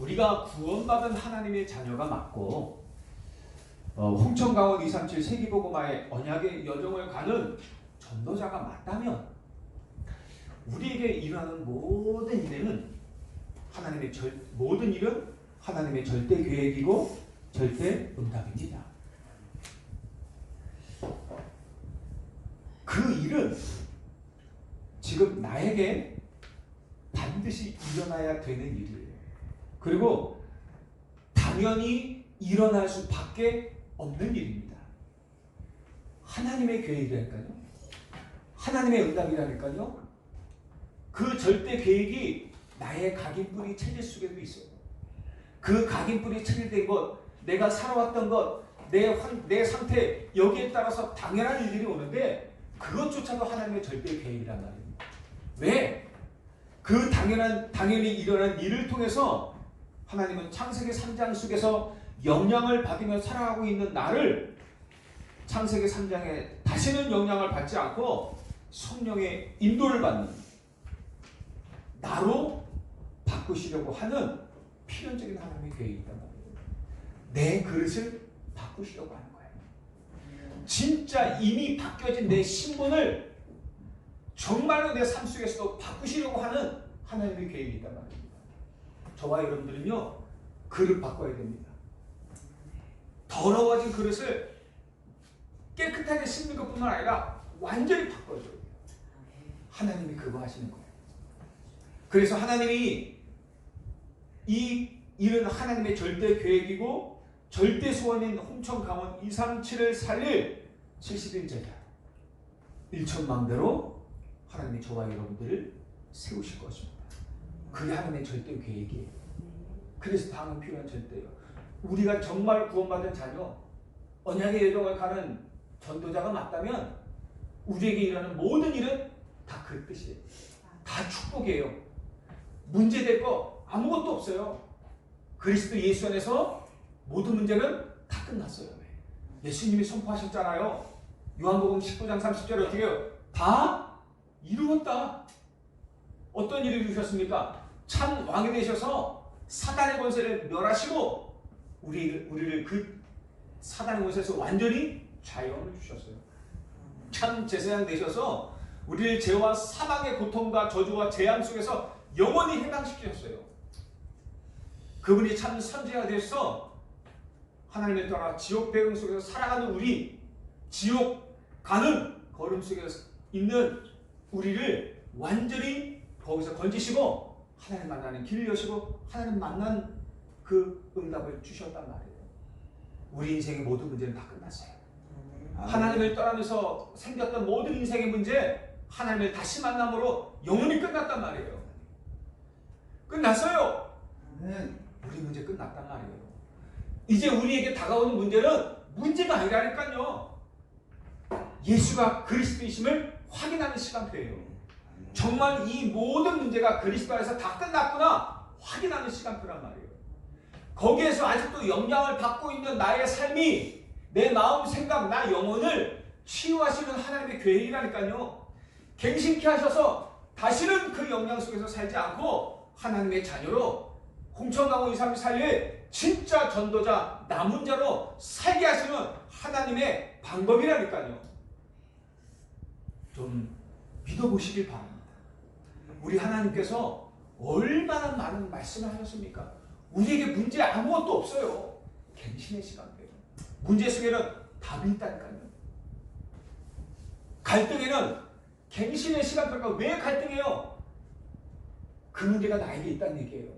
우리가 구원받은 하나님의 자녀가 맞고 홍천강원 237 세기복음화의 언약의 여정을 가는 전도자가 맞다면 우리에게 일어나는 모든 일은 하나님의 절대 계획이고 절대 응답입니다. 그 일은 지금 나에게 반드시 일어나야 되는 일이에요. 그리고 당연히 일어날 수밖에 없는 일입니다. 하나님의 계획이라니까요. 하나님의 응답이라니까요. 그 절대 계획이 나의 각인뿌리 체질 속에도 있어요. 그 각인뿌리 체질된 것, 내가 살아왔던 것, 내 상태, 여기에 따라서 당연한 일들이 오는데 그것조차도 하나님의 절대 계획이란 말입니다. 왜? 그 당연히 일어난 일을 통해서 하나님은 창세기 3장 속에서 영향을 받으며 살아가고 있는 나를 창세기 3장에 다시는 영향을 받지 않고 성령의 인도를 받는 나로 바꾸시려고 하는 필연적인 하나님의 계획이 있단 말이에요. 내 그릇을 바꾸시려고 하는 거예요. 진짜 이미 바뀌어진 내 신분을 정말로 내 삶 속에서도 바꾸시려고 하는 하나님의 계획이 있단 말입니다. 저와 여러분들은요, 그릇 바꿔야 됩니다. 더러워진 그릇을 깨끗하게 씻는 것뿐만 아니라 완전히 바꿔줘야 돼요. 하나님이 그거 하시는 거예요. 그래서 하나님이 이 일은 하나님의 절대 계획이고 절대 소원인 홍천강원 237을 살릴 70인 제자 1천망대로 하나님이 저와 여러분들을 세우실 것입니다. 그게 하나님의 절대 계획이에요. 그래서 다음은 필요한 절대예요. 우리가 정말 구원받은 자녀, 언약의 여정을 가는 전도자가 맞다면 우리에게 일하는 모든 일은 다 그 뜻이에요. 다 축복이에요. 문제될 거 아무것도 없어요. 그리스도 예수 안에서 모든 문제는 다 끝났어요. 예수님이 선포하셨잖아요. 요한복음 19장 30절에 어떻게 해요? 다 이루었다. 어떤 일을 이루셨습니까? 참 왕이 되셔서 사단의 권세를 멸하시고 우리를 그 사단의 권세에서 완전히 자유함을 주셨어요. 참 제사장 되셔서 우리를 죄와 사망의 고통과 저주와 재앙 속에서 영원히 해방시키셨어요. 그분이 참 선지자가 되셔서 하나님을 떠나 지옥 배경 속에서 살아가는 우리, 지옥 가는 걸음 속에 있는 우리를 완전히 거기서 건지시고 하나님 만나는 길을 여시고 하나님 만난 그 응답을 주셨단 말이에요. 우리 인생의 모든 문제는 다 끝났어요. 하나님을 떠나면서 생겼던 모든 인생의 문제, 하나님을 다시 만남으로 영원히 끝났단 말이에요. 끝났어요. 우리 문제 끝났단 말이에요. 이제 우리에게 다가오는 문제는 문제가 아니라니까요. 예수가 그리스도이심을 확인하는 시간표예요. 정말 이 모든 문제가 그리스도 안에서 다 끝났구나 확인하는 시간표란 말이에요. 거기에서 아직도 영향을 받고 있는 나의 삶이 내 마음, 생각, 나 영혼을 치유하시는 하나님의 계획이라니까요. 갱신케 하셔서 다시는 그 영향 속에서 살지 않고 하나님의 자녀로 홍천강원 237 살릴 진짜 전도자, 남은 자로 살게 하시는 하나님의 방법이라니까요. 좀 믿어보시길 바랍니다. 우리 하나님께서 얼마나 많은 말씀을 하셨습니까? 우리에게 문제 아무것도 없어요. 갱신의 시간이에요. 문제 속에는 답이 있다니까요. 갈등에는 갱신의 시간표가 왜 갈등해요? 그 문제가 나에게 있다는 얘기예요.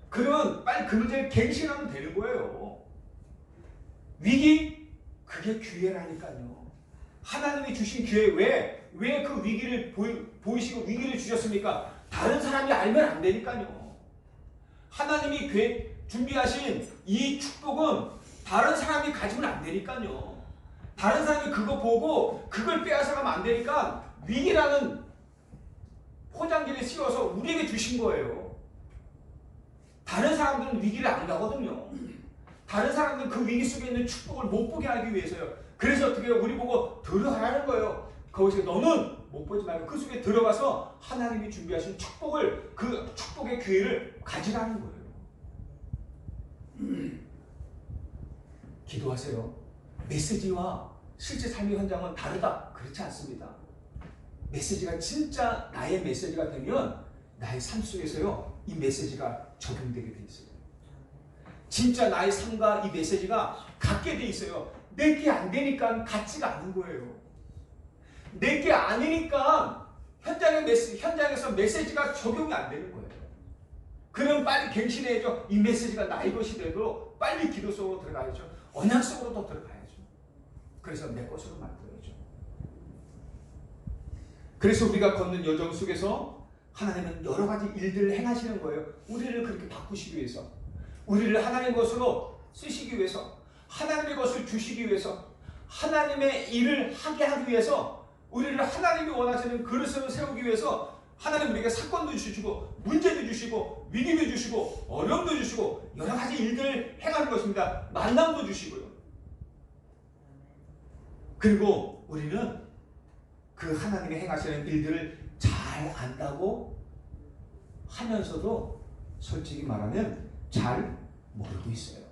그러면 빨리 그 문제를 갱신하면 되는 거예요. 위기? 그게 기회라니까요. 하나님이 주신 기회, 왜 그 위기를 보이시고 위기를 주셨습니까? 다른 사람이 알면 안 되니까요. 하나님이 준비하신 이 축복은 다른 사람이 가지면 안 되니까요. 다른 사람이 그거 보고 그걸 빼앗아가면 안 되니까 위기라는 포장지를 씌워서 우리에게 주신 거예요. 다른 사람들은 위기를 안 가거든요. 다른 사람들은 그 위기 속에 있는 축복을 못 보게 하기 위해서요. 그래서 어떻게 해요? 우리 보고 들어가라는 거예요. 거기서 너는 못 보지 말고 그 속에 들어가서 하나님이 준비하신 축복을, 그 축복의 기회를 가지라는 거예요. 기도하세요. 메시지와 실제 삶의 현장은 다르다. 그렇지 않습니다. 메시지가 진짜 나의 메시지가 되면 나의 삶 속에서요, 이 메시지가 적용되게 돼 있어요. 진짜 나의 삶과 이 메시지가 같게 돼 있어요. 내게 안 되니까 같지가 않은 거예요. 내게 아니니까 현장에서 메시지가 적용이 안 되는 거예요. 그럼 빨리 갱신해야죠. 이 메시지가 나의 것이 되도록 빨리 기도 속으로 들어가야죠. 언약 속으로 더 들어가야죠. 그래서 내 것으로 만들어야죠. 그래서 우리가 걷는 여정 속에서 하나님은 여러 가지 일들을 행하시는 거예요. 우리를 그렇게 바꾸시기 위해서, 우리를 하나님의 것으로 쓰시기 위해서, 하나님의 것을 주시기 위해서, 하나님의 일을 하게 하기 위해서, 우리를 하나님이 원하시는 그릇으로 세우기 위해서 하나님 우리에게 사건도 주시고 문제도 주시고 위기도 주시고 어려움도 주시고 여러 가지 일들을 행하는 것입니다. 만남도 주시고요. 그리고 우리는 그 하나님이 행하시는 일들을 잘 안다고 하면서도 솔직히 말하면 잘 모르고 있어요.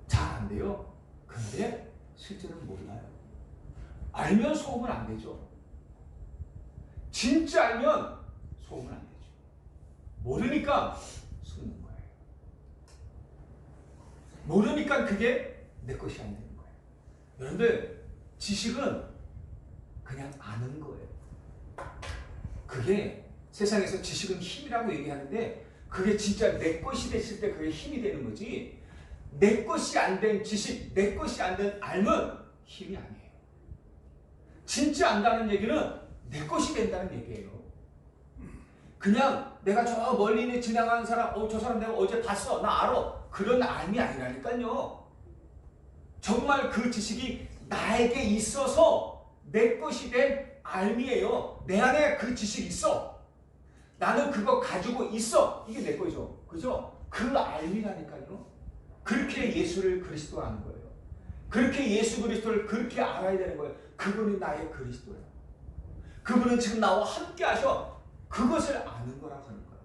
잘 안돼요. 근데 실제로는 몰라요. 알면 소음은 안 되죠. 진짜 알면 소음은 안 되죠. 모르니까 숨는 거예요. 모르니까 그게 내 것이 안 되는 거예요. 여러분들, 지식은 그냥 아는 거예요. 그게 세상에서 지식은 힘이라고 얘기하는데 그게 진짜 내 것이 됐을 때 그게 힘이 되는 거지, 내 것이 안 된 지식, 내 것이 안 된 알면 힘이 아니에요. 진짜 안다는 얘기는 내 것이 된다는 얘기예요. 그냥 내가 저 멀리 지나가는 사람, 저 사람 내가 어제 봤어, 나 알아, 그런 알미 아니라니까요. 정말 그 지식이 나에게 있어서 내 것이 된 알미예요. 내 안에 그 지식이 있어. 나는 그거 가지고 있어. 이게 내 거죠. 그죠? 그 알미라니까요. 그렇게 예수를 그리스도 아는 거예요. 그렇게 예수 그리스도를 그렇게 알아야 되는 거예요. 그분이 나의 그리스도예요. 그분은 지금 나와 함께 하셔. 그것을 아는 거라고 하는 거예요.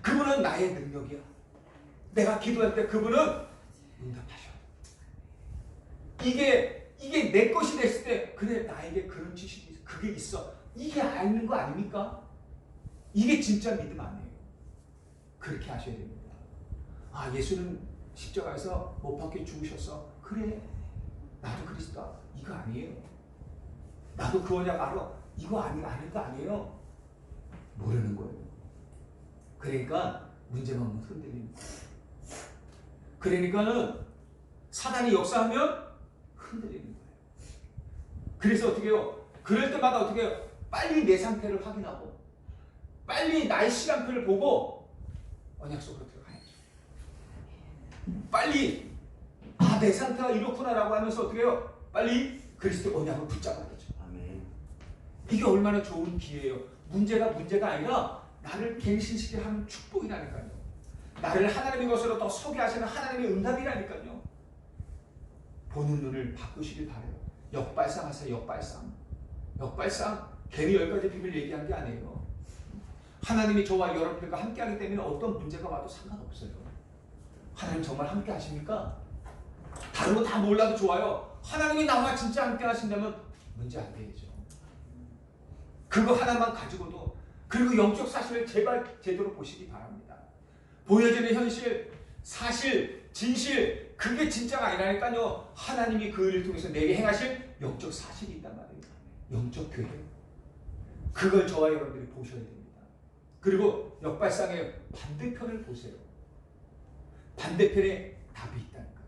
그분은 나의 능력이야. 내가 기도할 때 그분은 응답하셔. 이게 내 것이 됐을 때 그래, 나에게 그런 지식이 그게 있어. 이게 아는 거 아닙니까? 이게 진짜 믿음 아니에요. 그렇게 하셔야 됩니다. 아, 예수는 십자가에서 못 박혀 죽으셨어. 그래, 나도 그리스도야. 이거 아니에요. 나도 그 언약 알아. 이거 아닌 거 아니에요. 모르는 거예요. 그러니까 문제가 오면 흔들립니다. 그러니까는 사단이 역사하면 흔들리는 거예요. 그래서 어떻게 해요? 그럴 때마다 어떻게 해요? 빨리 내 상태를 확인하고 빨리 나의 시간표를 보고 언약 속으로 들어가야죠. 빨리 내 상태가 이렇구나라고 하면서 어떻게 해요? 빨리 그리스도 언약을 붙잡아야죠. 아멘. 이게 얼마나 좋은 기회예요. 문제가 아니라 나를 갱신시키게 하는 축복이라니까요. 나를 하나님의 것으로 더 서게 하시는 하나님의 응답이라니까요. 보는 눈을 바꾸시길 바래요. 역발상하세요. 역발상. 괜히 10가지 비밀 얘기한 게 아니에요. 하나님이 저와 여러분들과 함께하기 때문에 어떤 문제가 와도 상관없어요. 하나님 정말 함께 하십니까? 다른 거 다 몰라도 좋아요. 하나님이 나와 진짜 함께 하신다면 문제 안 되죠. 그거 하나만 가지고도, 그리고 영적 사실을 제발 제대로 보시기 바랍니다. 보여지는 현실, 사실, 진실, 그게 진짜가 아니라니까요. 하나님이 그 일을 통해서 내게 행하실 영적 사실이 있단 말이에요. 영적 교회. 그걸 저와 여러분들이 보셔야 됩니다. 그리고 역발상의 반대편을 보세요. 반대편에 답이 있다니까요.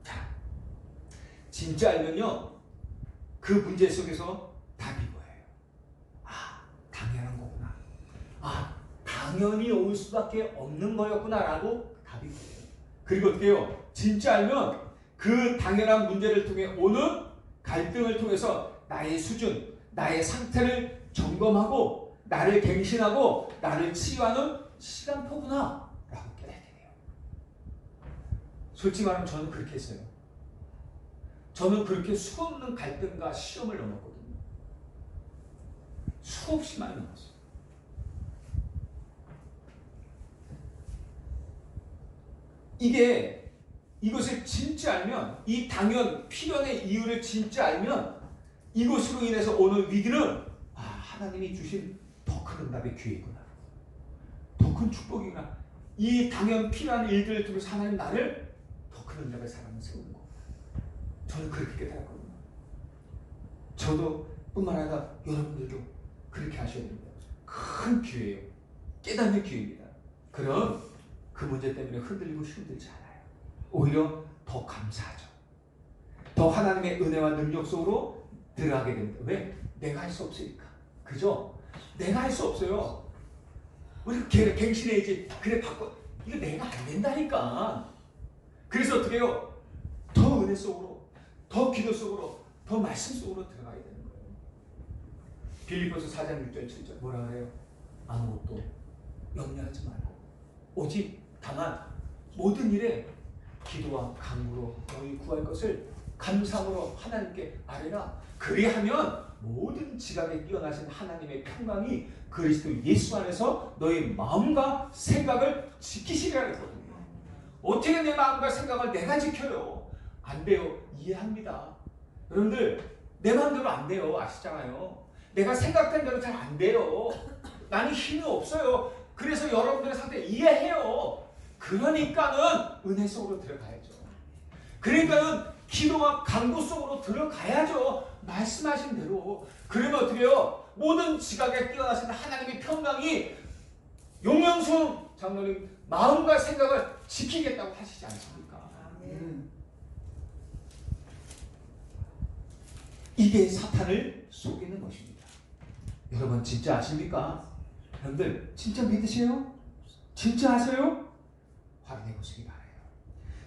자, 진짜 알면요, 그 문제 속에서 답이 뭐예요? 당연한 거구나. 당연히 올 수밖에 없는 거였구나 라고 답이 보여요. 그리고 어떻게 해요? 진짜 알면 그 당연한 문제를 통해 오는 갈등을 통해서 나의 수준, 나의 상태를 점검하고 나를 갱신하고 나를 치유하는 시간표구나 라고 깨닫게 돼요. 솔직히 말하면 저는 그렇게 했어요. 저는 그렇게 수없는 갈등과 시험을 넘었거든요. 수없이 많이 나왔어요. 이것을 진짜 알면, 이 당연 필연의 이유를 진짜 알면 이것으로 인해서 오는 위기는 하나님이 주신 더 큰 응답의 기회구나, 더 큰 축복이구나. 이 당연 필요한 일들을 통해서 하나님 나를 더 큰 응답의 사람을 세우는 거. 저는 그렇게 깨달았거든요. 저도 뿐만 아니라 여러분들도 그렇게 하셔야 됩니다. 큰 기회예요. 깨닫는 기회입니다. 그럼 그 문제 때문에 흔들리고 힘들지 않아요. 오히려 더 감사하죠. 더 하나님의 은혜와 능력 속으로 들어가게 됩니다. 왜? 내가 할 수 없으니까. 그죠? 내가 할 수 없어요. 우리 갱신해야지. 그래 바꿔. 이거 내가 안 된다니까. 그래서 어떻게 해요? 더 은혜 속으로, 더 기도 속으로, 더 말씀 속으로 들어가야 되는 거예요. 빌립보서 4장 6절 7절 뭐라 그래요? 아무것도 염려하지 말고 오직 다만 모든 일에 기도와 간구로 너희 구할 것을 감사함으로 하나님께 아뢰라. 그리하면 모든 지각에 뛰어나신 하나님의 평강이 그리스도 예수 안에서 너희 마음과 생각을 지키시리라 했거든요. 어떻게 내 마음과 생각을 내가 지켜요? 안 돼요. 이해합니다. 여러분들 내 마음대로 안 돼요. 아시잖아요. 내가 생각된 대로 잘 안 돼요. 나는 힘이 없어요. 그래서 여러분들의 상태 이해해요. 그러니까는 은혜 속으로 들어가야죠. 그러니까는 기도와 간구 속으로 들어가야죠. 말씀하신 대로. 그러면 어떻게 해요? 모든 지각에 뛰어나신 하나님의 평강이 용영순 장로님 마음과 생각을 지키겠다고 하시지 않습니까? 이게 사탄을 속이는 것입니다. 여러분 진짜 아십니까? 여러분들 진짜 믿으세요? 진짜 아세요? 확인해 보시기 바라요.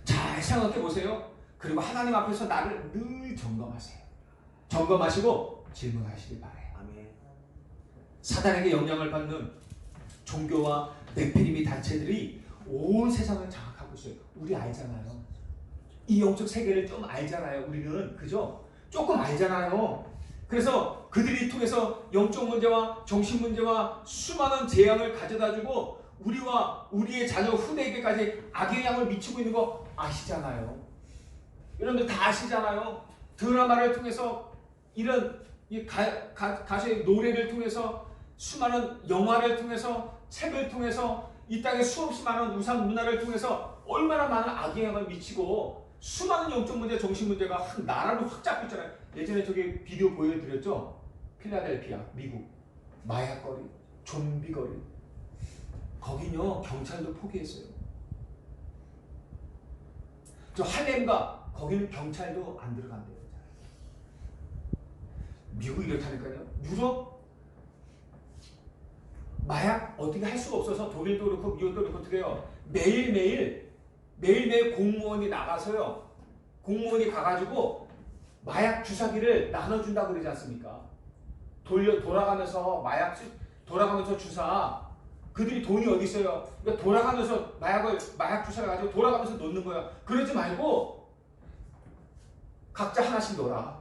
잘 생각해 보세요. 그리고 하나님 앞에서 나를 늘 점검하세요. 점검하시고 질문하시기 바라요. 사단에게 영향을 받는 종교와 네피림이 단체들이 온 세상을 장악하고 있어요. 우리 알잖아요. 이 영적 세계를 좀 알잖아요. 우리는 그죠? 조금 알잖아요. 그래서 그들이 통해서 영적 문제와 정신 문제와 수많은 재앙을 가져다주고 우리와 우리의 자녀 후대에게까지 악의 영향을 미치고 있는 거 아시잖아요. 여러분들 다 아시잖아요. 드라마를 통해서 이런 가수의 노래를 통해서 수많은 영화를 통해서 책을 통해서 이 땅에 수없이 많은 우상 문화를 통해서 얼마나 많은 악의 영향을 미치고 수많은 영적 문제, 정신 문제가 한 나라로 확 잡고 있잖아요. 예전에 저기 비디오 보여드렸죠? 필라델피아, 미국 마약거리, 좀비거리. 거긴요 경찰도 포기했어요. 저 할렘가 거기는 경찰도 안 들어간대요. 미국 이렇다니까요. 유럽 마약 어떻게 할 수가 없어서 독일도 그렇고 미국도 그렇고 어떻게 해요? 매일매일 공무원이 나가서요. 공무원이 가가지고 마약 주사기를 나눠준다고 그러지 않습니까? 돌아가면서 돌아가면서 주사. 그들이 돈이 어디 있어요? 그러니까 돌아가면서 마약 주사를 가지고 돌아가면서 놓는 거야. 그러지 말고 각자 하나씩 넣어라.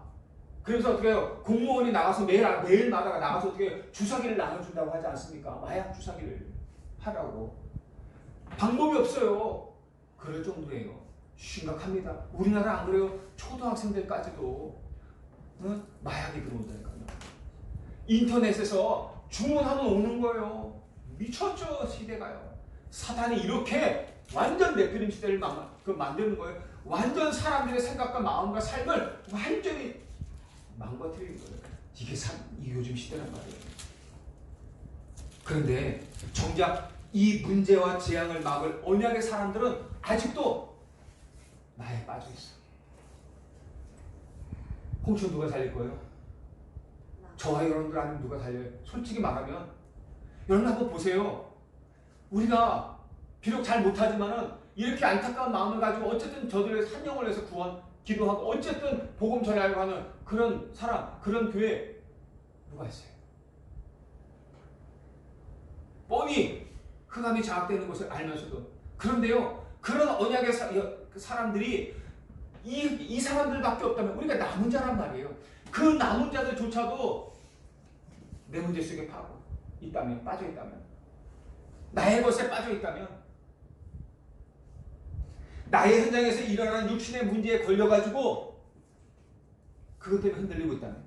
그래서 어떻게 해요? 공무원이 나가서 매일마다 나가서 어떻게 해요? 주사기를 나눠준다고 하지 않습니까? 마약 주사기를 하라고. 방법이 없어요. 그럴 정도예요. 심각합니다. 우리나라 안 그래요? 초등학생들까지도 마약이 들어온다니까요. 인터넷에서 주문하면 오는 거예요. 미쳤죠 시대가요. 사탄이 이렇게 완전 네피림 시대를 만드는 거예요. 완전 사람들의 생각과 마음과 삶을 완전히 망가뜨리는 거예요. 이게 요즘 시대란 말이에요. 그런데 정작 이 문제와 재앙을 막을 언약의 사람들은 아직도 나에 빠져 있어. 홍천 누가 살릴 거예요? 저와 여러분들 아니면 누가 살려요? 솔직히 말하면 여러분 한번 보세요. 우리가 비록 잘 못하지만은 이렇게 안타까운 마음을 가지고 어쨌든 저들의 한 영을 위해서 기도하고 어쨌든 복음 전하려고 하는 그런 사람, 그런 교회 누가 있어요? 뻔히 흑암이 장악되는 것을 알면서도. 그런데요, 그런 언약의 사람들이 이 사람들밖에 없다면 우리가 남은 자란 말이에요. 그 남은 자들조차도 내 문제 속에 빠져 있다면, 나의 것에 빠져 있다면, 나의 현장에서 일어나는 육신의 문제에 걸려가지고 그것 때문에 흔들리고 있다면,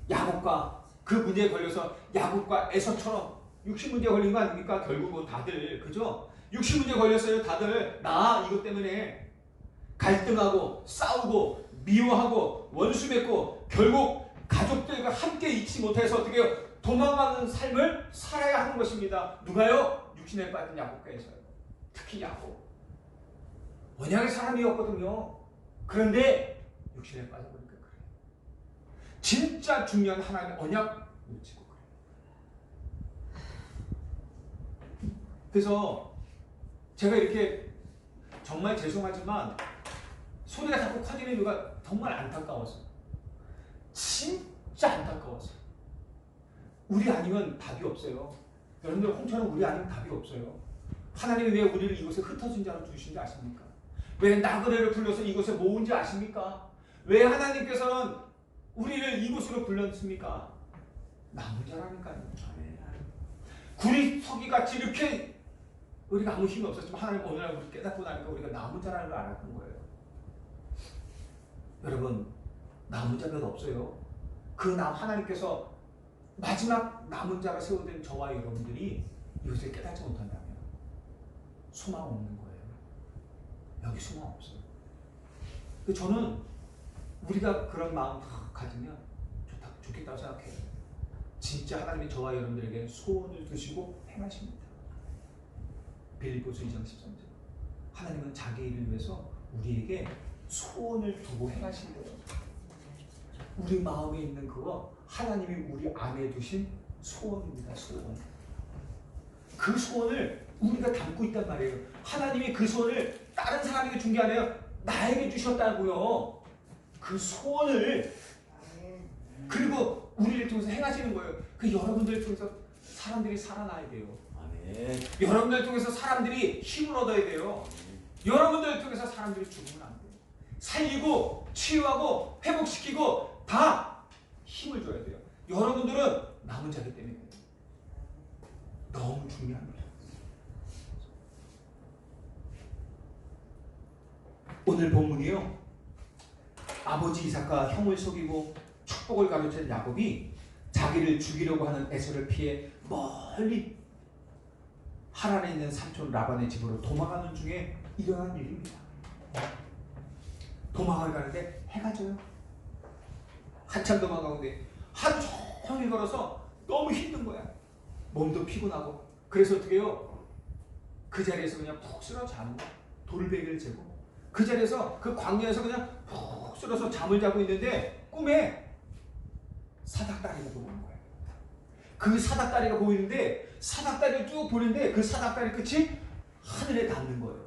야곱과 그 문제에 걸려서 야곱과 에서처럼 육신 문제에 걸린 거 아닙니까? 결국은 다들, 그죠? 육신 문제에 걸렸어요. 다들 나 이것 때문에 갈등하고 싸우고 미워하고 원수 맺고 결국 가족들과 함께 있지 못해서 어떻게 해요? 도망가는 삶을 살아야 하는 것입니다. 누가요? 육신에 빠진 야곱과 에서요. 특히 야곱. 언약의 사람이었거든요. 그런데 육신에 빠져버리니까 그래요. 진짜 중요한 하나님의 언약 놓치고 그래요. 그래서 제가 이렇게 정말 죄송하지만 소리가 자꾸 커지는 이유가 정말 안타까워서, 진짜 안타까워서. 우리 아니면 답이 없어요. 여러분들 홍처럼 우리 아니면 답이 없어요. 하나님이 왜 우리를 이곳에 흩어진 자로 주신지 아십니까? 왜 나그네를 불러서 이곳에 모은지 아십니까? 왜 하나님께서는 우리를 이곳으로 불렀습니까? 남은 자라니까요. 구리 서기같이 이렇게 우리가 아무 힘이 없었지만 하나님 오늘날 우리 깨닫고 나니까 우리가 남은 자라는 걸 알았던 거예요. 여러분, 남은 자가 없어요. 그 하나님께서 마지막 남은 자가 세워진 저와 여러분들이 이것을 깨닫지 못한다면 소망 없는 거예요. 여기 소망 없어요. 저는 우리가 그런 마음 가지면 좋겠다고 생각해요. 진짜 하나님이 저와 여러분들에게 소원을 두시고 행하십니다. 빌립보서 2장 13절. 하나님은 자기 일을 위해서 우리에게 소원을 두고 행하신대요. 우리 마음에 있는 그거 하나님이 우리 안에 두신 소원입니다. 소원. 그 소원을 우리가 담고 있단 말이에요. 하나님이 그 소원을 다른 사람에게 준 게 아니라 나에게 주셨다고요. 그 소원을, 그리고 우리를 통해서 행하시는 거예요. 그 여러분들을 통해서 사람들이 살아나야 돼요. 아멘. 여러분들을 통해서 사람들이 힘을 얻어야 돼요. 여러분들을 통해서 사람들이 죽으면 안 돼요. 살리고 치유하고 회복시키고 다 힘을 줘야 돼요. 여러분들은 남은 자기 때문에 너무 중요합니다. 오늘 본문이요, 아버지 이삭과 형을 속이고 축복을 가로챈 야곱이 자기를 죽이려고 하는 에서를 피해 멀리 하란에 있는 삼촌 라반의 집으로 도망가는 중에 일어난 일입니다. 도망을 가는데 해가 져요. 한참 도망가는데 하루 종일 걸어서 너무 힘든 거야. 몸도 피곤하고. 그래서 어떻게 해요? 그 자리에서 그냥 푹 쓰러 자는 거야. 돌베개를 재고 그 자리에서, 그 광야에서 그냥 푹 쓰러서 잠을 자고 있는데 꿈에 사닥다리가 보이는 거예요. 그 사닥다리가 보이는데, 사닥다리를 쭉 보는데 그 사닥다리 끝이 하늘에 닿는 거예요.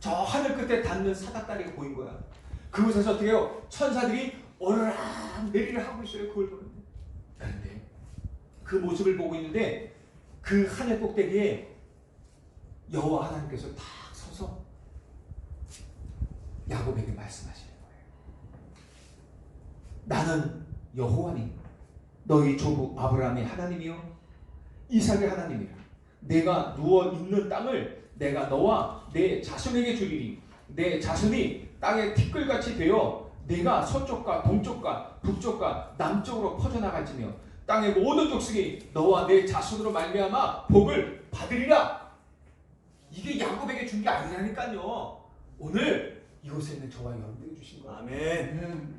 저 하늘 끝에 닿는 사닥다리가 보인 거야. 그곳에서 어떻게 해요? 천사들이 오르락 내리를 하고 있어요. 그걸 보는데. 그런데 그 모습을 보고 있는데 그 하늘 꼭대기에 여호와 하나님께서 딱 서서 야곱에게 말씀하시는 거예요. 나는 여호와니 너희 조부 아브라함의 하나님이요 이삭의 하나님이라. 내가 누워 있는 땅을 내가 너와 내 자손에게 주리니 내 자손이 땅의 티끌같이 되어 내가 서쪽과 동쪽과 북쪽과 남쪽으로 퍼져나갈지며 땅의 모든 족속이 너와 내 자손으로 말미암아 복을 받으리라. 이게 야곱에게 준 게 아니라니까요. 오늘 이곳에 있는 저와 여러분에게 주신 거예요. 아멘.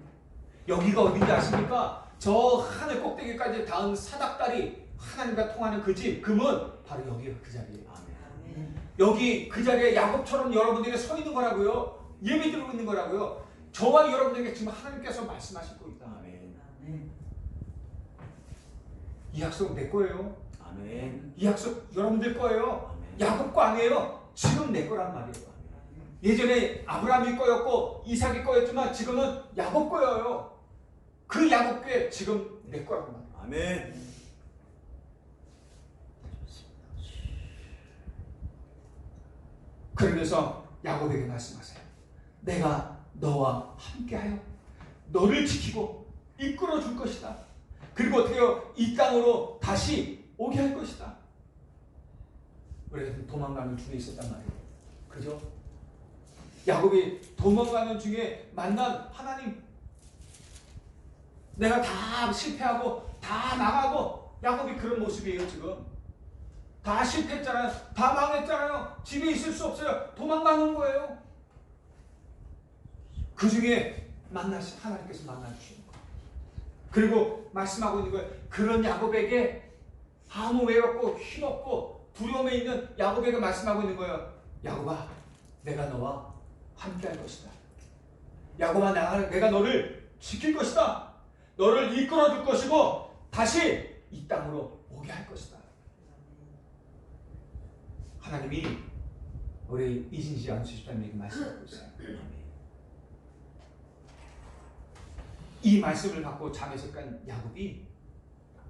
여기가 어딘지 아십니까? 저 하늘 꼭대기까지 닿은 사닥다리, 하나님과 통하는 그 집, 금은 바로 여기가 그 자리예요. 아멘. 여기 그 자리에 야곱처럼 여러분들이 서 있는 거라고요. 예배 드리고 있는 거라고요. 저와 여러분에게 지금 하나님께서 말씀하시고 있다. 아멘. 이 약속 내 거예요. 아멘. 이 약속 여러분들 거예요. 아멘. 야곱 거 아니에요. 지금 내 거란 말이에요. 예전에 아브라함이 거였고 이삭이 거였지만 지금은 야곱 거예요. 그 야곱 께 지금 내 거란 말이에요. 아멘. 그러면서 야곱에게 말씀하세요. 내가 너와 함께하여 너를 지키고 이끌어 줄 것이다. 그리고 어떻게 해요? 이 땅으로 다시 오게 할 것이다. 우리가 도망가는 중에 있었단 말이에요. 그죠? 야곱이 도망가는 중에 만난 하나님. 내가 다 실패하고 다 나가고, 야곱이 그런 모습이에요. 지금 다 실패했잖아요. 다 망했잖아요. 집에 있을 수 없어요. 도망가는 거예요. 그 중에 하나님께서 만나주시는 거예요. 그리고 말씀하고 있는 거예요. 그런 야곱에게 아무 외롭고 힘없고 두려움에 있는 야곱에게 말씀하고 있는 거예요. 야곱아, 내가 너와 함께 할 것이다. 야곱아, 내가 너를 지킬 것이다. 너를 이끌어 줄 것이고 다시 이 땅으로 오게 할 것이다. 하나님이 우리 이진시 안수집사님에게 말씀하고 있어요. 이 말씀을 받고 잠에서 깐 야곱이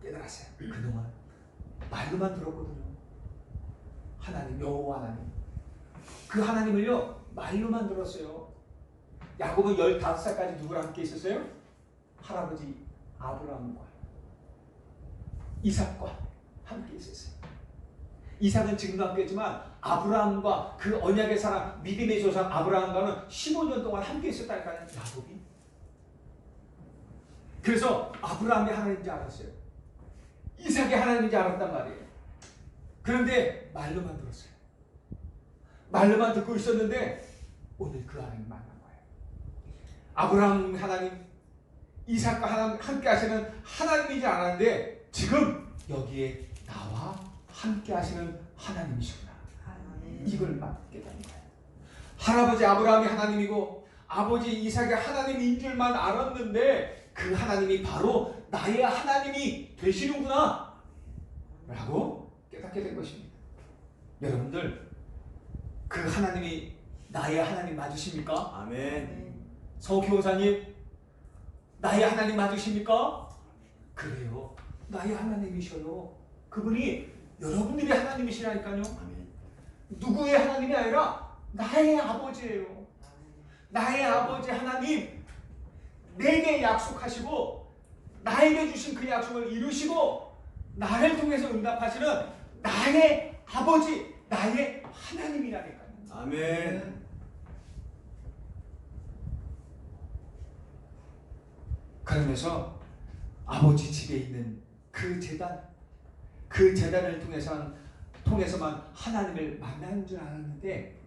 깨달았어요. 그동안 말로만 들었거든요. 하나님, 여호와 하나님. 그 하나님을요, 말로만 들었어요. 야곱은 15살까지 누구랑 함께 있었어요? 할아버지 아브라함과 이삭과 함께 있었어요. 이삭은 지금도 함께 있지만 아브라함과 그 언약의 사람, 믿음의 조상 아브라함과는 15년 동안 함께 있었다니까요. 야곱이. 그래서 아브라함이 하나님인지 알았어요. 이삭이 하나님인지 알았단 말이에요. 그런데 말로만 들었어요. 말로만 듣고 있었는데 오늘 그 하나님 만난 거예요. 아브라함 하나님, 이삭과 하나님 함께 하시는 하나님이지 않았는데 지금 여기에 나와 함께 하시는 하나님이시구나. 이걸 막 깨닫는 거예요. 할아버지 아브라함이 하나님이고 아버지 이삭이 하나님인 줄만 알았는데 그 하나님이 바로 나의 하나님이 되시는구나 라고 깨닫게 된 것입니다. 여러분들, 그 하나님이 나의 하나님 맞으십니까? 아멘. 서기호사님, 나의 하나님 맞으십니까? 그래요. 나의 하나님이셔요. 그분이 여러분들의 하나님이시라니까요. 아멘. 누구의 하나님이 아니라 나의 아버지예요. 나의 아버지 하나님, 내게 약속하시고 나에게 주신 그 약속을 이루시고 나를 통해서 응답하시는 나의 아버지, 나의 하나님이라니까요. 아멘. 그러면서 아버지 집에 있는 그 재단을 통해서만 하나님을 만나는 줄 알았는데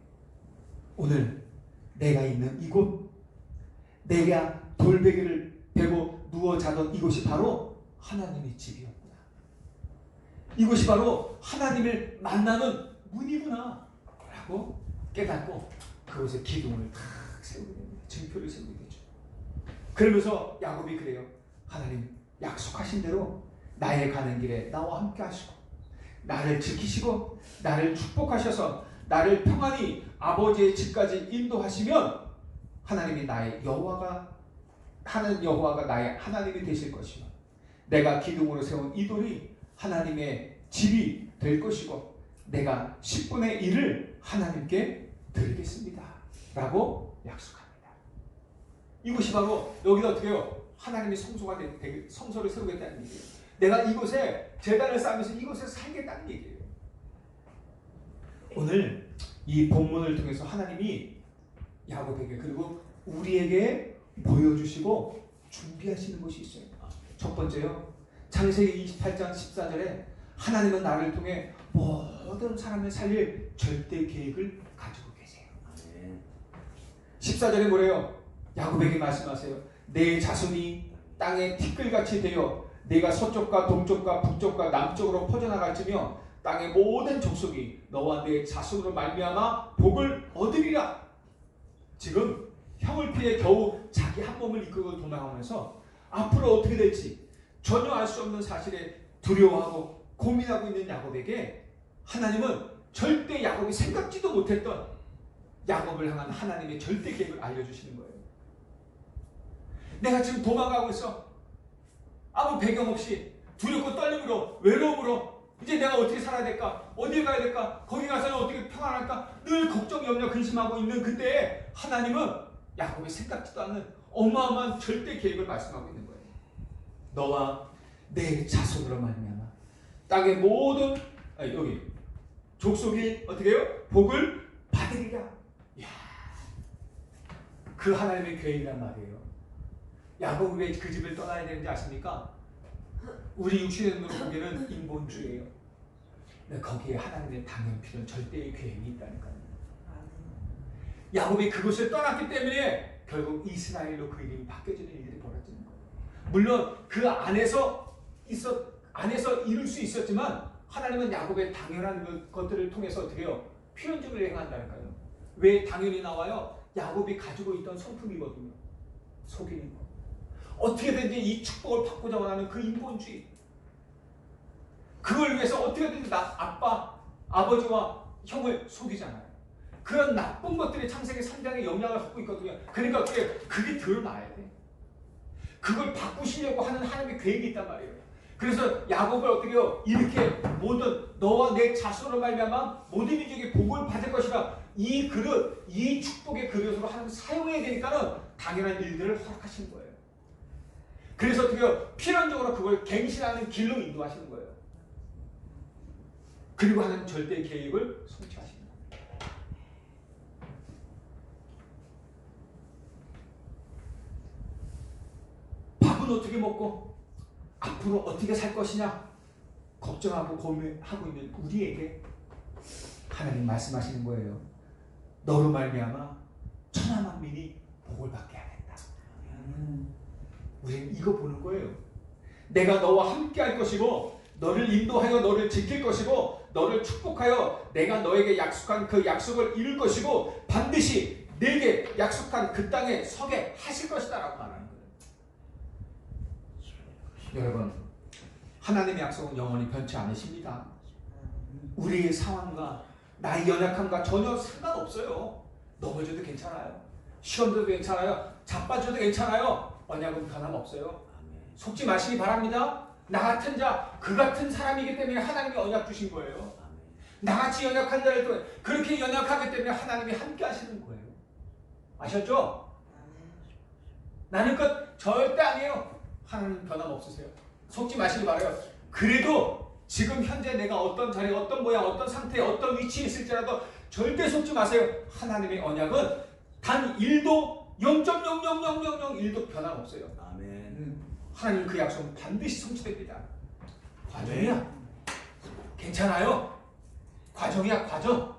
오늘 내가 있는 이곳, 내가 돌베개를 베고 누워 자던 이곳이 바로 하나님의 집이었구나. 이곳이 바로 하나님을 만나는 문이구나 라고 깨닫고 그곳에 기둥을 탁 세우게 됩니다. 증표를 세우게 되죠. 그러면서 야곱이 그래요. 하나님, 약속하신 대로 나의 가는 길에 나와 함께 하시고 나를 지키시고 나를 축복하셔서 나를 평안히 아버지의 집까지 인도하시면 하나님이 나의 여호와가 나의 하나님이 되실 것이며 내가 기둥으로 세운 이 돌이 하나님의 집이 될 것이고 내가 10분의 1을 하나님께 드리겠습니다 라고 약속합니다. 이곳이 바로 여기다 어떻게 해요? 하나님의 성소를 세우겠다는 얘기예요. 내가 이곳에 제단을 쌓으면서 이곳에 살겠다는 얘기예요. 오늘 이 본문을 통해서 하나님이 야곱에게 그리고 우리에게 보여주시고 준비하시는 것이 있어요. 첫 번째요. 창세기 28장 14절에 하나님은 나를 통해 모든 사람을 살릴 절대 계획을 가지고 계세요. 14절에 뭐래요? 야곱에게 말씀하세요. 내 자손이 땅의 티끌같이 되어 내가 서쪽과 동쪽과 북쪽과 남쪽으로 퍼져나갈지며 땅의 모든 족속이 너와 내 자손으로 말미암아 복을 얻으리라. 지금 형을 피해 겨우 자기 한 몸을 이끌고 도망하면서 앞으로 어떻게 될지 전혀 알 수 없는 사실에 두려워하고 고민하고 있는 야곱에게 하나님은 절대 야곱이 생각지도 못했던 야곱을 향한 하나님의 절대 계획을 알려주시는 거예요. 내가 지금 도망가고 있어. 아무 배경 없이 두렵고 떨림으로 외로움으로 이제 내가 어떻게 살아야 될까? 어딜 가야 될까? 거기 가서는 어떻게 평안할까? 늘 걱정, 염려, 근심하고 있는 그때에 하나님은 야곱이 생각지도 않는 어마어마한 절대 계획을 말씀하고 있는 거예요. 너와 내 자손으로 말미암아 땅의 모든 여기 족속이 어떻게 해요? 복을 받으리라. 이야, 그 하나님의 계획이란 말이에요. 야곱이 왜 그 집을 떠나야 되는지 아십니까? 우리 육신의 눈으로 보기에는 인본주의예요. 근데 거기에 하나님의 당연필은 절대의 계획이 있다니까요. 야곱이 그곳을 떠났기 때문에 결국 이스라엘로 그 이름이 바뀌어지는 일들이 벌어지는 거예요. 물론 그 안에서 이룰 수 있었지만 하나님은 야곱의 당연한 것들을 통해서 어떻게 해요? 필연적으로 행한다니까요. 왜 당연히 나와요? 야곱이 가지고 있던 성품이거든요. 속이는 거. 어떻게든지 이 축복을 받고자 원하는 그 인본주의. 그걸 위해서 어떻게든지 아버지와 형을 속이잖아요. 그런 나쁜 것들이 창세기 3장의 영향을 갖고 있거든요. 그러니까 그게 드러나야 돼. 그걸 바꾸시려고 하는 하나님의 계획이 있단 말이에요. 그래서 야곱을 어떻게 해요? 이렇게 모든 너와 내 자손으로 말미암아 모든 민족이 복을 받을 것이라. 이 그릇, 이 축복의 그릇으로 하나님 사용해야 되니까는 당연한 일들을 허락하시는 거예요. 그래서 어떻게 해요? 필연적으로 그걸 갱신하는 길로 인도하시는 거예요. 그리고 하나님 절대의 계획을 성취하십니다. 밥은 어떻게 먹고 앞으로 어떻게 살 것이냐 걱정하고 고민하고 있는 우리에게 하나님 말씀하시는 거예요. 너로 말미암아 천하 만민이 복을 받게 하겠다. 우리는 이거 보는 거예요. 내가 너와 함께 할 것이고 너를 인도하여 너를 지킬 것이고 너를 축복하여 내가 너에게 약속한 그 약속을 이룰 것이고 반드시 내게 약속한 그 땅에 서게 하실 것이다 라고 말하는 거예요. 여러분, 하나님의 약속은 영원히 변치 않으십니다. 우리의 상황과 나의 연약함과 전혀 상관없어요. 넘어져도 괜찮아요. 시험도 괜찮아요. 자빠져도 괜찮아요. 언약은 변함없어요. 속지 마시기 바랍니다. 나 같은 자, 그 같은 사람이기 때문에 하나님이 언약 주신 거예요. 나같이 연약한 자를 통해 그렇게 연약하기 때문에 하나님이 함께 하시는 거예요. 아셨죠? 나는 것 절대 아니에요. 하나님 변함없으세요. 속지 마시기 바라요. 그래도 지금 현재 내가 어떤 자리, 어떤 모양, 어떤 상태, 어떤 위치에 있을지라도 절대 속지 마세요. 하나님의 언약은 단 1도 0.00001도 변함없어요. 아멘. 하나님 그 약속은 반드시 성취됩니다. 과정이야. 괜찮아요. 과정이야, 과정.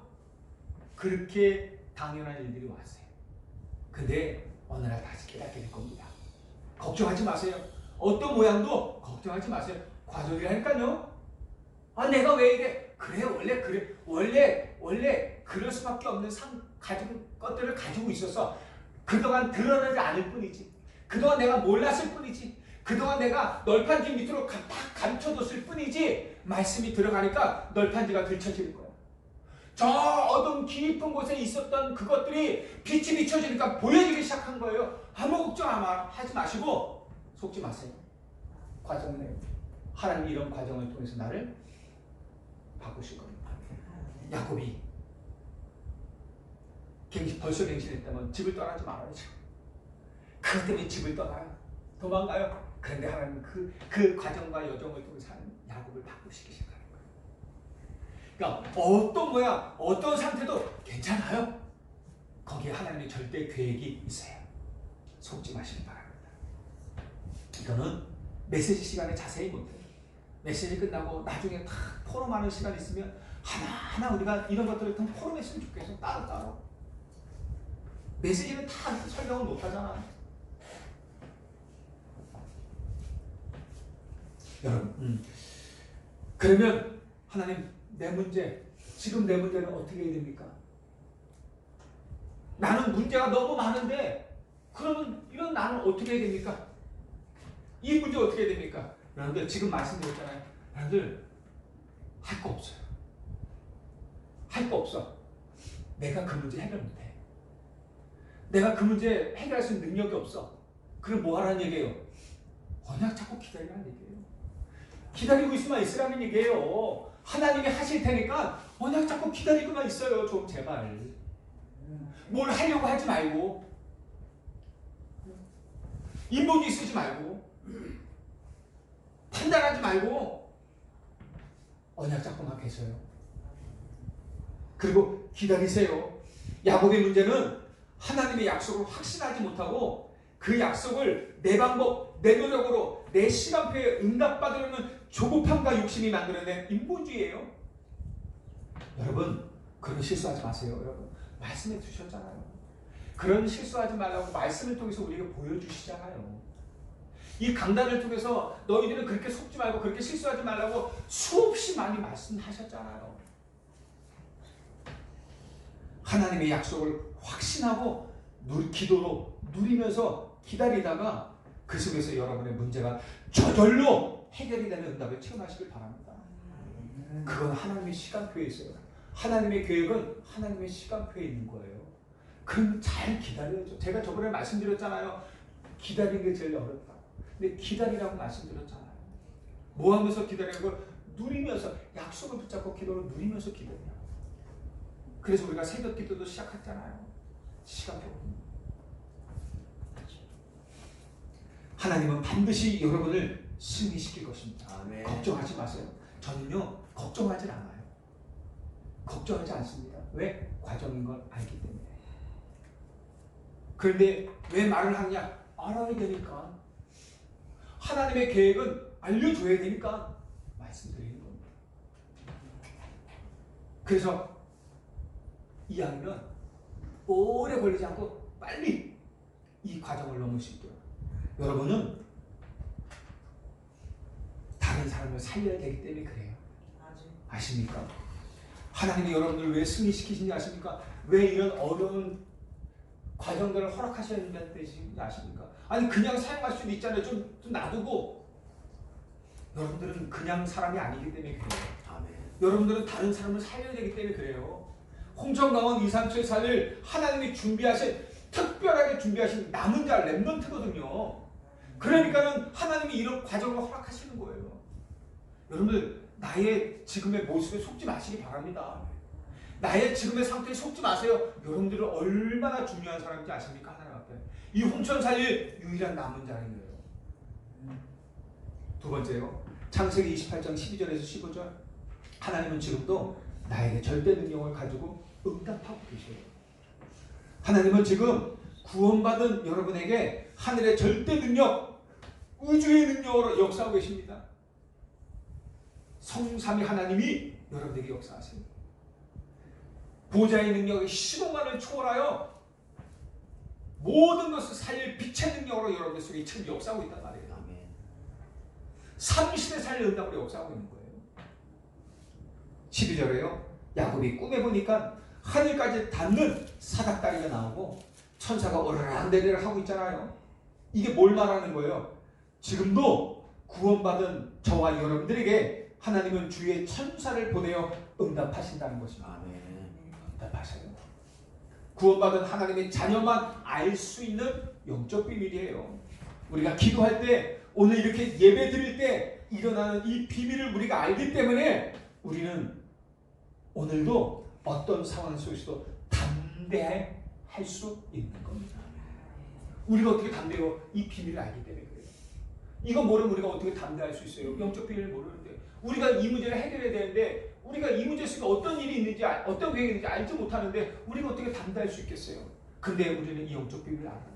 그렇게 당연한 일들이 왔어요. 근데 어느 날 다시 깨닫게 될 겁니다. 걱정하지 마세요. 어떤 모양도 걱정하지 마세요. 과정이라니까요. 아, 내가 왜 이래? 그래, 원래 그래. 원래 그럴 수밖에 없는 가진 것들을 가지고 있어서 그동안 드러나지 않을 뿐이지. 그동안 내가 몰랐을 뿐이지. 그동안 내가 널판지 밑으로 딱 감춰뒀을 뿐이지. 말씀이 들어가니까 널판지가 들춰지는 거야. 저 어둠 깊은 곳에 있었던 그것들이 빛이 비춰지니까 보여지기 시작한 거예요. 아무 걱정 하지 마시고 속지 마세요. 과정은 하나님 이런 과정을 통해서 나를 바꾸실 겁니다. 야곱이 벌써 갱신했다면 집을 떠나지 말아야죠. 그것 때문에 집을 떠나요. 도망가요. 그런데 하나님은 그 과정과 여정을 통해서 야곱을 바꾸시기 시작하는 거예요. 그러니까 어떤 모양, 어떤 상태도 괜찮아요. 거기에 하나님의 절대 계획이 있어요. 속지 마시기 바랍니다. 이거는 메시지 시간에 자세히 못해요. 메시지 끝나고 나중에 다 포럼하는 시간 있으면 하나하나 우리가 이런 것들을 좀 포럼했으면 좋겠어. 따로따로. 메시지는 다 설명을 못하잖아. 여러분, 그러면 하나님 지금 내 문제는 어떻게 해야 됩니까? 나는 문제가 너무 많은데 그러면 이런 나는 어떻게 해야 됩니까? 이 문제 어떻게 해야 됩니까? 여러분들 지금 말씀드렸잖아요. 여러분들 할 거 없어요. 할 거 없어. 내가 그 문제 해결 못해. 내가 그 문제 해결할 수 있는 능력이 없어. 그럼 뭐 하라는 얘기예요? 언약 잡고 기다리라는 얘기예요. 기다리고 있으면 있으라는 얘기예요. 하나님이 하실 테니까 언약 잡고 기다리고만 있어요. 좀 제발. 뭘 하려고 하지 말고 인본주의 쓰지 말고 판단하지 말고 언약 잡고만 계세요. 그리고 기다리세요. 야곱의 문제는 하나님의 약속을 확신하지 못하고 그 약속을 내 방법, 내 노력으로 내 시간표에 응답받으려는 조급함과 욕심이 만들어낸 인본주의예요. 여러분 그런 실수하지 마세요. 여러분 말씀해 주셨잖아요. 그런 실수하지 말라고 말씀을 통해서 우리에게 보여주시잖아요. 이 강단을 통해서 너희들은 그렇게 속지 말고 그렇게 실수하지 말라고 수없이 많이 말씀하셨잖아요. 하나님의 약속을 확신하고 기도로 누리면서 기다리다가 그 속에서 여러분의 문제가 저절로 해결이 되는 응답을 체험하시길 바랍니다. 그건 하나님의 시간표에 있어요. 하나님의 계획은 하나님의 시간표에 있는 거예요. 그럼 잘 기다려야죠. 제가 저번에 말씀드렸잖아요. 기다리는 게 제일 어렵다. 근데 기다리라고 말씀드렸잖아요. 뭐 하면서 기다리는 걸 누리면서 약속을 붙잡고 기도를 누리면서 기다려요. 그래서 우리가 새벽 기도도 시작했잖아요. 시간표. 하나님은 반드시 여러분을 승리시킬 것입니다. 아멘. 걱정하지 마세요. 저는요 걱정하지 않아요. 걱정하지 않습니다. 왜? 과정인 걸 알기 때문에. 그런데 왜 말을 하냐? 알아야 되니까. 하나님의 계획은 알려줘야 되니까 말씀드리는 겁니다. 그래서 이왕이면 오래 걸리지 않고 빨리 이 과정을 넘을 수 있도록 여러분은 다른 사람을 살려야 되기 때문에 그래요. 아십니까? 하나님이 여러분을 왜 승리시키신지 아십니까? 왜 이런 어려운 과정들을 허락하셔야 된다는 뜻인지 아십니까? 아니 그냥 사용할 수도 있잖아요. 좀 놔두고. 여러분들은 그냥 사람이 아니기 때문에 그래요. 아멘. 여러분들은 다른 사람을 살려야 되기 때문에 그래요. 홍천강원 2, 3초에 살릴 하나님이 준비하신 특별하게 준비하신 남은 자 렘넌트거든요. 그러니까는 하나님이 이런 과정을 허락하시는 거예요. 여러분들 나의 지금의 모습에 속지 마시기 바랍니다. 나의 지금의 상태에 속지 마세요. 여러분들은 얼마나 중요한 사람인지 아십니까? 하나님 앞에. 이 홍천 살릴 유일한 남은 자인 거예요. 두 번째요. 창세기 28장 12절에서 15절. 하나님은 지금도 나에게 절대 능력을 가지고 응답하고 계셔요. 하나님은 지금 구원받은 여러분에게 하늘의 절대 능력, 우주의 능력으로 역사하고 계십니다. 성삼위 하나님이 여러분에게 역사하세요. 보좌의 능력이 시공간을 초월하여 모든 것을 살릴 빛의 능력으로 여러분들 속에 지금 역사하고 있단 말이에요. 삼시대 살릴 응답으로 역사하고 있는 거예요. 12절에요. 야곱이 꿈에 보니까 하늘까지 닿는 사닥다리가 나오고 천사가 오르락내리락 하고 있잖아요. 이게 뭘 말하는 거예요? 지금도 구원받은 저와 여러분들에게 하나님은 주의 천사를 보내어 응답하신다는 것입니다. 아멘. 응답하셔요. 구원받은 하나님의 자녀만 알 수 있는 영적 비밀이에요. 우리가 기도할 때 오늘 이렇게 예배 드릴 때 일어나는 이 비밀을 우리가 알기 때문에 우리는 오늘도 어떤 상황 속에서도 담대할 수 있는 겁니다. 우리가 어떻게 담대해요? 이 비밀을 알기 때문에 그래요. 이거 모르면 우리가 어떻게 담대할 수 있어요? 영적 비밀을 모르는데 우리가 이 문제를 해결해야 되는데 우리가 이 문제 속에 어떤 일이 있는지 어떤 계획이 있는지 알지 못하는데 우리가 어떻게 담대할 수 있겠어요? 근데 우리는 이 영적 비밀을 알아요.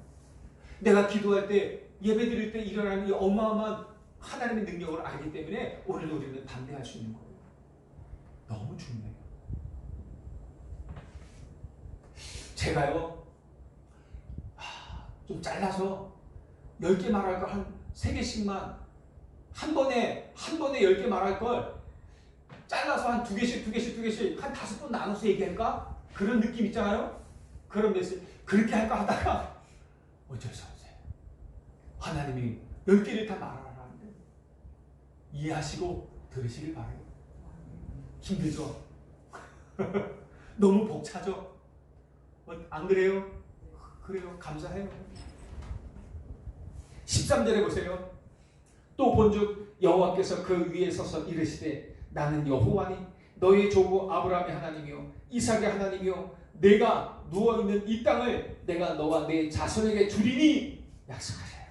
내가 기도할 때 예배 드릴 때 일어나는 이 어마어마한 하나님의 능력을 알기 때문에 오늘 우리는 담대할 수 있는 거예요. 너무 중요해요. 제가요 좀 잘라서 10개 말할 걸 한 3개씩만 한 번에 10개 말할 걸 잘라서 한 2개씩 한 5번 나눠서 얘기할까? 그런 느낌 있잖아요. 그런 메시지 그렇게 할까 하다가 어쩔 수 없어요. 하나님이 10개를 다 말하라는데 이해하시고 들으시길 바라요. 힘들죠? 너무 벅차죠? 안 그래요? 그래요. 감사해요. 13절에 보세요. 또 본즉 여호와께서 그 위에 서서 이르시되 나는 여호와니 너희 조부 아브라함의 하나님이요 이삭의 하나님이요 내가 누워있는 이 땅을 내가 너와 내 자손에게 주리니 약속하셔요.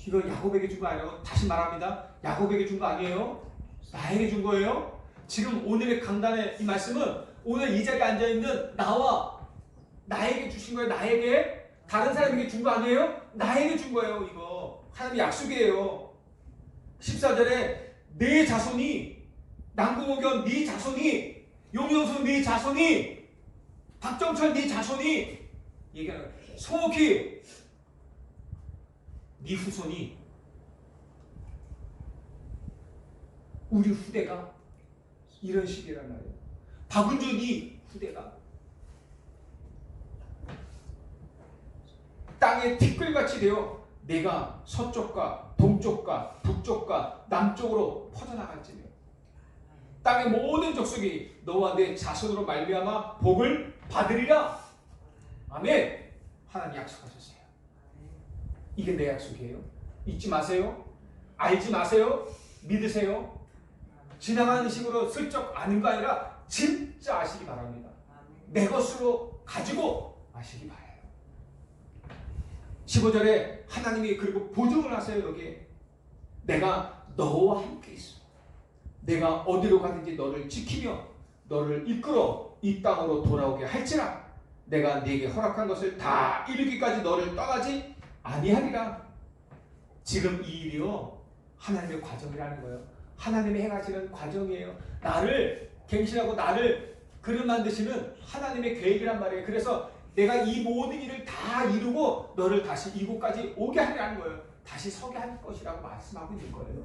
이거 야곱에게 준 거 아니에요? 다시 말합니다. 야곱에게 준 거 아니에요? 나에게 준 거예요? 지금 오늘의 강단의 이 말씀은 오늘 이 자리에 앉아있는 나와 나에게 주신 거예요. 나에게. 다른 사람에게 준 거 아니에요? 나에게 준 거예요. 이거 하나님의 약속이에요. 14절에 내 자손이, 남궁옥견 네 자손이, 용영수 네 자손이, 박정철 네 자손이 얘기하는 거예요. 송옥희 네 후손이, 우리 후대가 이런 식이란 말이에요. 박은주 네 후대가 땅의 티끌같이 되어 내가 서쪽과 동쪽과 북쪽과 남쪽으로 퍼져나갈지며 땅의 모든 족속이 너와 내 자손으로 말미암아 복을 받으리라. 아멘. 하나님 약속하셨어요. 이게 내 약속이에요. 잊지 마세요. 알지 마세요. 믿으세요. 지나가는 식으로 슬쩍 아는 거 아니라 진짜 아시기 바랍니다. 내 것으로 가지고 아시기 바라요. 15절에 하나님이 그리고 보증을 하세요. 여기에 내가 너와 함께 있어. 내가 어디로 가든지 너를 지키며 너를 이끌어 이 땅으로 돌아오게 할지라. 내가 네게 허락한 것을 다 이루기까지 너를 떠나지 아니하리라. 지금 이 일이요 하나님의 과정이라는 거예요. 하나님이 행하시는 과정이에요. 나를 갱신하고 나를 그릇 만드시는 하나님의 계획이란 말이에요. 그래서 내가 이 모든 일을 다 이루고 너를 다시 이곳까지 오게 하리라는 거예요. 다시 서게 할 것이라고 말씀하고 있는 거예요.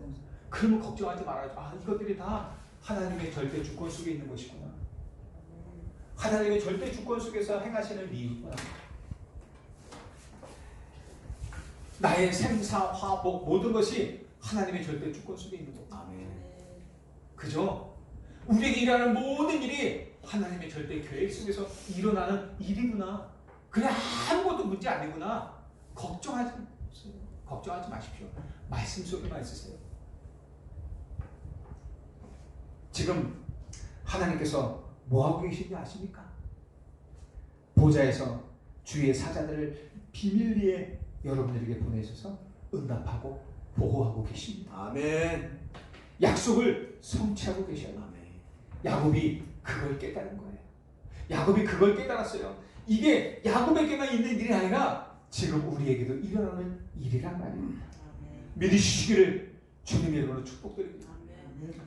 그러면 걱정하지 말아야죠. 아, 이것들이 다 하나님의 절대 주권 속에 있는 것이구나. 하나님의 절대 주권 속에서 행하시는 일이구나. 나의 생사, 화복 모든 것이 하나님의 절대 주권 속에 있는 거구나. 그죠? 우리에게 일하는 모든 일이 하나님의 절대 계획 속에서 일어나는 일이구나. 그냥 아무것도 문제 아니구나. 걱정하지 마십시오. 말씀 속에만 있으세요. 지금 하나님께서 뭐하고 계신지 아십니까? 보좌에서 주의 사자들을 비밀리에 여러분들에게 보내셔서 응답하고 보호하고 계십니다. 아멘. 약속을 성취하고 계셔요. 아멘. 야곱이 그걸 깨달은 거예요. 야곱이 그걸 깨달았어요. 이게 야곱에게만 있는 일이 아니라 지금 우리에게도 일어나는 일이란 말입니다. 믿으시기를 주님의 이름으로 축복드립니다.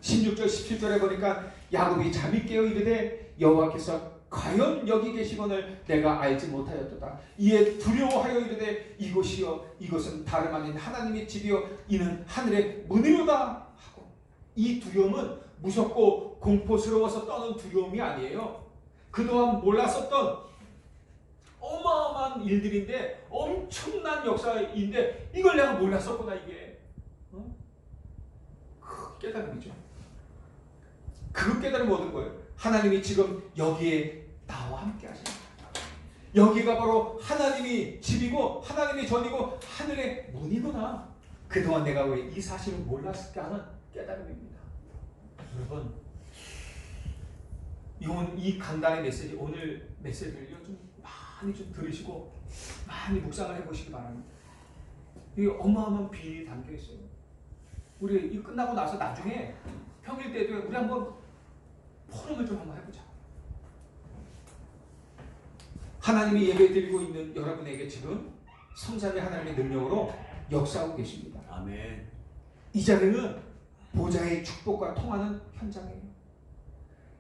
16절 17절에 보니까 야곱이 잠이 깨어 이르되 여호와께서 과연 여기 계시거늘 내가 알지 못하였도다. 이에 두려워하여 이르되 이곳이여 이것은 다름 아닌 하나님의 집이요 이는 하늘의 문이로다 하고. 이 두려움은 무섭고 공포스러워서 떠는 두려움이 아니에요. 그동안 몰랐었던 어마어마한 일들인데 엄청난 역사인데 이걸 내가 몰랐었구나. 이게 그 깨달음이죠. 그 깨달음이 얻은 거예요. 하나님이 지금 여기에 나와 함께 하십니다. 여기가 바로 하나님이 집이고 하나님이 전이고 하늘의 문이구나. 그동안 내가 왜 이 사실을 몰랐을까 하는 깨달음입니다. 여러분, 이 강단의 메시지, 오늘 메시지를요 좀 많이 좀 들으시고 많이 묵상을 해보시기 바랍니다. 이게 어마어마한 비밀이 담겨 있어요. 우리 이 끝나고 나서 나중에 평일 때도 우리 한번 포럼을 좀 한번 해보자. 하나님이 예배드리고 있는 여러분에게 지금 성삼위 하나님의 능력으로 역사하고 계십니다. 아멘. 이 자리는 보좌의 축복과 통하는 현장이에요.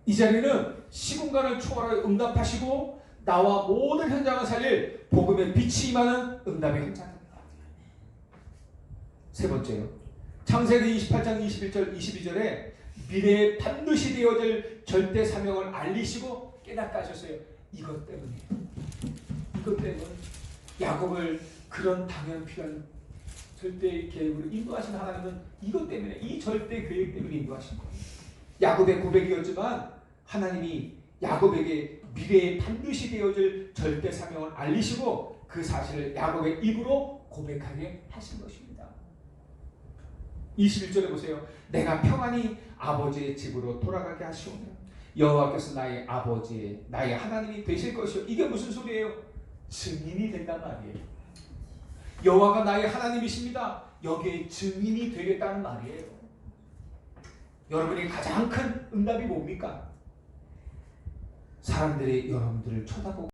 이 자리는 시공간을 초월하여 응답하시고 나와 모든 현장을 살릴 복음의 빛이 임하는 응답의 현장입니다. 세 번째요. 창세기 28장 21절 22절에 미래에 반드시 되어질 절대 사명을 알리시고 깨닫게 하셨어요. 이것 때문에. 이것 때문에 야곱을 그런 당연필요한 절대 계획으로 인도하신 하나님은 이것 때문에, 이 절대 계획 때문에 인도하신 거예요. 야곱의 고백이었지만 하나님이 야곱에게 미래에 반드시 되어질 절대 사명을 알리시고 그 사실을 야곱의 입으로 고백하게 하신 것입니다. 21절에 보세요. 내가 평안히 아버지의 집으로 돌아가게 하시오며 여호와께서 나의 아버지의 나의 하나님이 되실 것이요. 이게 무슨 소리예요? 증인이 된단 말이에요. 여호와가 나의 하나님이십니다. 여기에 증인이 되겠다는 말이에요. 여러분이 가장 큰 응답이 뭡니까? 사람들이 여러분들을 쳐다보고